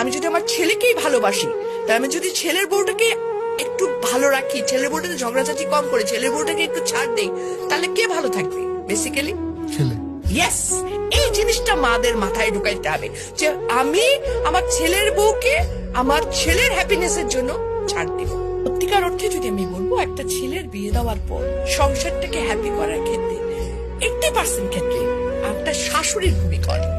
আমি যদি আমার ছেলেকেই ভালোবাসি, তাই আমি যদি ছেলের বউটাকে একটু ভালো রাখি, ছেলের বউটাকে ঝগড়াঝাটি কম করে ছেলের বউটাকে একটু ছাড় দেই, তাহলে কে ভালো থাকবে? বেসিক্যালি ছেলে। ইয়েস, এই জিনিসটা মাদের মাথায় ঢুকাইতে হবে যে আমি আমার ছেলের বউকে আমার ছেলের হ্যাপিনেসের জন্য ছাড় দিব। সত্যিকার অর্থে যদি আমি বলবো, একটা ছেলের বিয়ে দেওয়ার পর সংসারটাকে হ্যাপি করার ক্ষেত্রে 80% ক্ষেত্রে একটা শাশুড়ির ভূমিকা অনেক,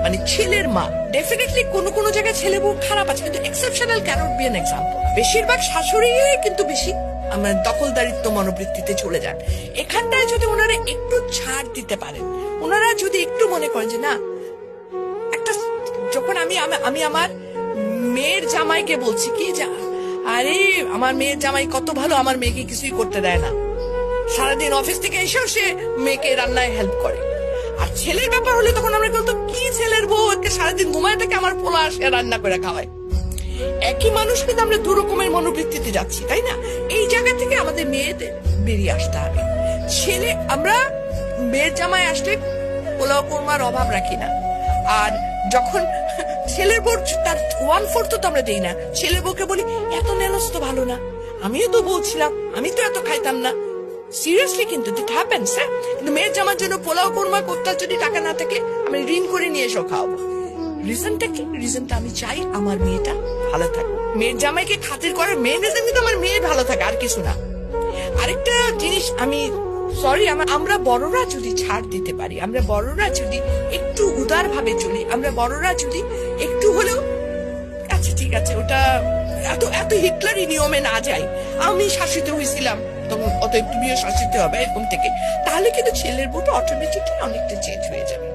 মানে ছেলের মা। ডেফিনেটলি কোন জায়গায় ছেলে বউ খারাপ আছে, কিন্তু exceptional cannot be an example. বেশিরভাগ শাশুড়ি কিন্তু বেশি আমার দখলদারিত্ব মনোবৃত্তিতে চলে যান। এখানটায় যদি ওনারা একটু ছাড় দিতে পারেন, ওনারা যদি একটু মনে করেন যে না, একটা যখন আমি আমার মেয়ের জামাইকে বলছি কি যে আরে আমার মেয়ের জামাই কত ভালো, আমার মেয়েকে কিছুই করতে দেয় না, সারাদিন অফিস থেকে এসেও সে মেয়েকে রান্নায় হেল্প করে। আর ছেলের ব্যাপার হলে তখন আমরা বলতো কি ছেলের বউ সারাদিন ঘুমায় থাকে, আমার পোলা সে রান্না করে খাওয়ায়। একই মানুষ কিন্তু আমরা দু রকমের মনোবৃত্তিতে যাচ্ছি, তাই না? এই জায়গা থেকে আমাদের মেয়েদের বেরিয়ে আসতে হবে। ছেলে আমরা মেয়ের জামাই আসলে পোলাও কোরমার অভাব রাখি না, আর যখন ছেলের বউ তার 1/4 তো আমরা দেই না, ছেলের বউকে বলি এত নেলস তো ভালো না, আমিও তো বলছিলাম আমি তো এত খাইতাম না। সিরিয়াসলি কিন্তু ইট হ্যাপেন্স। কিন্তু মেয়ের জামার জন্য পোলাও কোরমা করতে যদি টাকা না থাকে, আমি ঋণ করে নিয়ে এসো খাওয়াবো। রিজনটা কি? রিজনটা আমি চাই আমার মেয়েটা ভালো থাকুক। মেয়ের জামাইকে খাতির করার মেন রিজন কিন্তু আমার মেয়ে ভালো থাকে, আর কিছু না। আরেকটা জিনিস আমি সরি, আমরা বড়রা যদি ছাড় দিতে পারি, আমরা বড়রা যদি একটু উদার ভাবে চলি, আমরা বড়রা যদি একটু হলেও আচ্ছা ঠিক আছে ওটা এত হিটলারি নিয়মে না যাই, আমি শাসিত হয়েছিলাম তখন অতএব তুমিও শাসিত হবে এরকম থেকে, তাহলে কিন্তু ছেলের বউটা অটোমেটিকলি অনেকটা চেঞ্জ হয়ে যাবে।